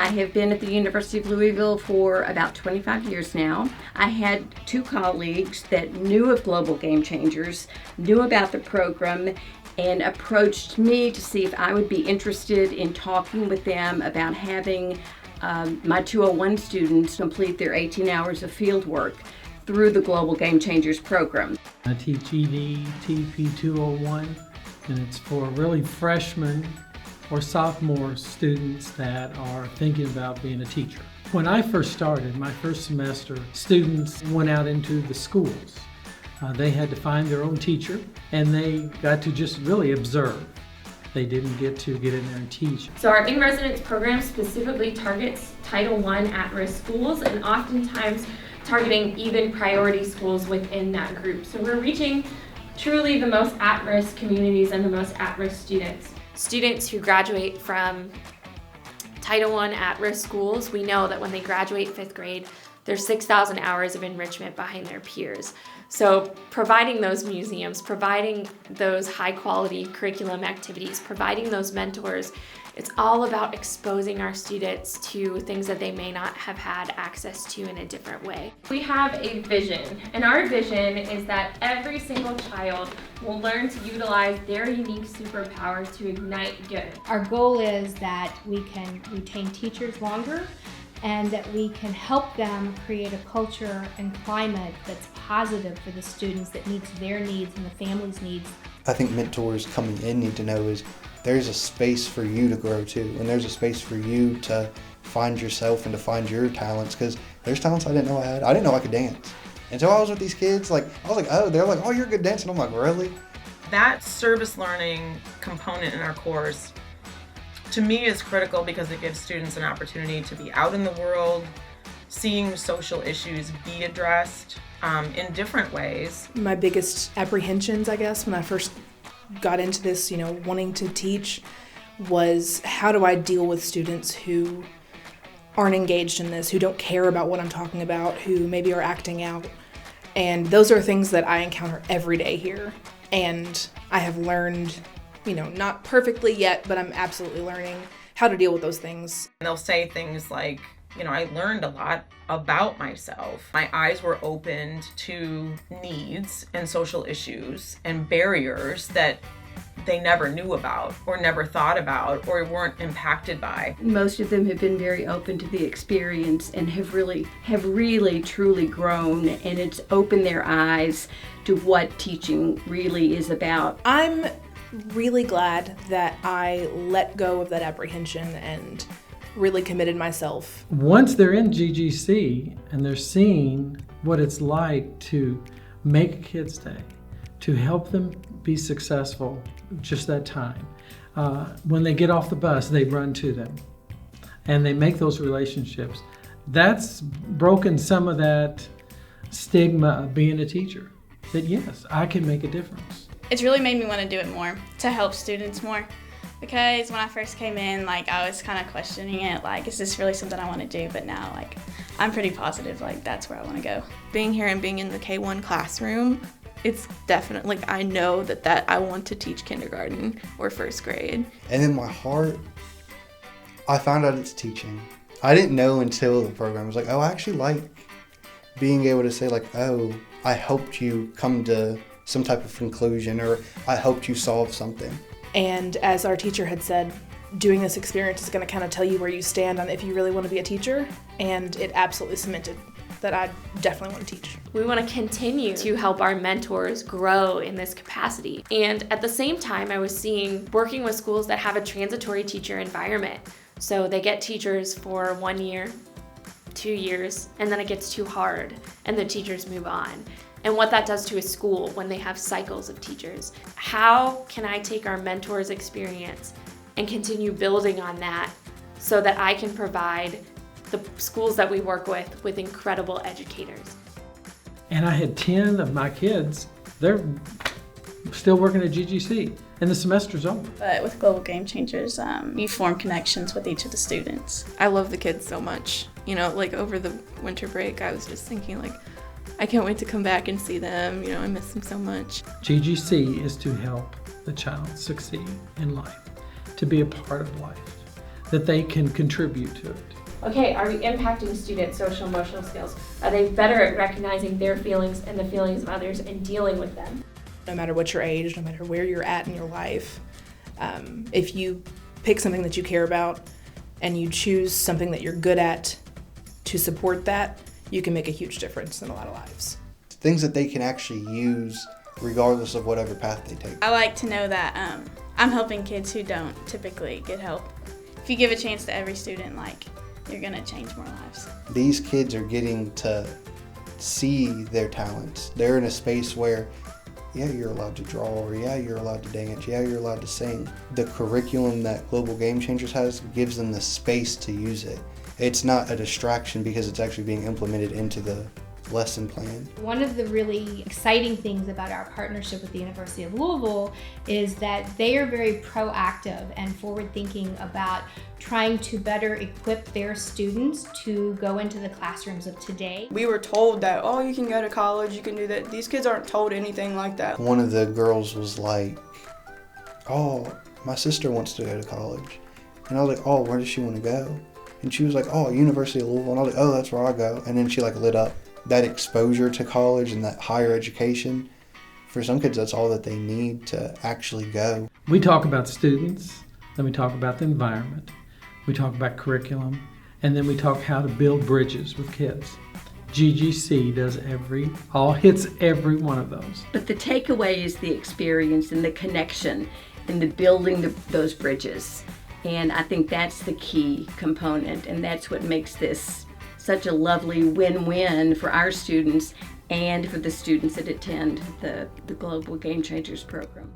I have been at the University of Louisville for about 25 years now. I had two colleagues that knew of Global Game Changers, knew about the program, and approached me to see if I would be interested in talking with them about having my 201 students complete their 18 hours of field work through the Global Game Changers program. I teach ED, TP 201, and it's for really freshmen or sophomore students that are thinking about being a teacher. When I first started, my first semester, students went out into the schools. They had to find their own teacher, and they got to just really observe. They didn't get to get in there and teach. So our in-residence program specifically targets Title I at-risk schools, and oftentimes targeting even priority schools within that group. So we're reaching truly the most at-risk communities and the most at-risk students. Students who graduate from Title I at-risk schools, we know that when they graduate 5th grade, there's 6,000 hours of enrichment behind their peers. So providing those museums, providing those high-quality curriculum activities, providing those mentors, it's all about exposing our students to things that they may not have had access to in a different way. We have a vision, and our vision is that every single child will learn to utilize their unique superpower to ignite good. Our goal is that we can retain teachers longer and that we can help them create a culture and climate that's positive for the students, that meets their needs and the family's needs. I think mentors coming in need to know is there's a space for you to grow too, and there's a space for you to find yourself and to find your talents, because there's talents I didn't know I had. I didn't know I could dance. And so I was with these kids, I was like, oh, they're like, oh, you're a good dancer. And I'm like, really? That service learning component in our course, to me, is critical because it gives students an opportunity to be out in the world, seeing social issues be addressed in different ways. My biggest apprehensions, I guess, when I first got into this, wanting to teach, was how do I deal with students who aren't engaged in this, who don't care about what I'm talking about, who maybe are acting out. And those are things that I encounter every day here. And I have learned, not perfectly yet, but I'm absolutely learning how to deal with those things. And they'll say things like, I learned a lot about myself. My eyes were opened to needs and social issues and barriers that they never knew about or never thought about or weren't impacted by. Most of them have been very open to the experience and have really truly grown, and it's opened their eyes to what teaching really is about. I'm really glad that I let go of that apprehension and really committed myself. Once they're in GGC and they're seeing what it's like to make a kid's day, to help them be successful just that time. When they get off the bus, they run to them and they make those relationships. That's broken some of that stigma of being a teacher, that yes, I can make a difference. It's really made me want to do it more, to help students more. Because when I first came in, I was kind of questioning it, is this really something I want to do? But now, I'm pretty positive, that's where I want to go. Being here and being in the K-1 classroom, it's definitely, I know that I want to teach kindergarten or first grade. And in my heart, I found out it's teaching. I didn't know until the program. I was like, oh, I actually like being able to say, oh, I helped you come to some type of conclusion, or I helped you solve something. And as our teacher had said, doing this experience is going to kind of tell you where you stand on if you really want to be a teacher, and it absolutely cemented that I definitely want to teach. We want to continue to help our mentors grow in this capacity. And at the same time, I was seeing working with schools that have a transitory teacher environment. So they get teachers for 1 year, 2 years, and then it gets too hard and the teachers move on. And what that does to a school when they have cycles of teachers. How can I take our mentors' experience and continue building on that so that I can provide the schools that we work with incredible educators? And I had 10 of my kids, they're still working at GGC, and the semester's over. But with Global Game Changers, you form connections with each of the students. I love the kids so much. Over the winter break, I was just thinking, I can't wait to come back and see them. I miss them so much. GGC is to help the child succeed in life, to be a part of life, that they can contribute to it. Okay, are we impacting students' social emotional skills? Are they better at recognizing their feelings and the feelings of others and dealing with them? No matter what your age, no matter where you're at in your life, if you pick something that you care about and you choose something that you're good at to support that, you can make a huge difference in a lot of lives. Things that they can actually use regardless of whatever path they take. I like to know that I'm helping kids who don't typically get help. If you give a chance to every student, like, you're gonna change more lives. These kids are getting to see their talents. They're in a space where, yeah, you're allowed to draw, or yeah, you're allowed to dance, yeah, you're allowed to sing. The curriculum that Global Game Changers has gives them the space to use it. It's not a distraction because it's actually being implemented into the lesson plan. One of the really exciting things about our partnership with the University of Louisville is that they are very proactive and forward-thinking about trying to better equip their students to go into the classrooms of today. We were told that, oh, you can go to college, you can do that. These kids aren't told anything like that. One of the girls was like, oh, my sister wants to go to college. And I was like, oh, where does she want to go? And she was like, oh, University of Louisville. And I was like, oh, that's where I go. And then she like lit up. That exposure to college and that higher education, for some kids, that's all that they need to actually go. We talk about students, then we talk about the environment, we talk about curriculum, and then we talk how to build bridges with kids. GGC hits every one of those. But the takeaway is the experience and the connection and the building those bridges. And I think that's the key component, and that's what makes this such a lovely win-win for our students and for the students that attend the Global Game Changers program.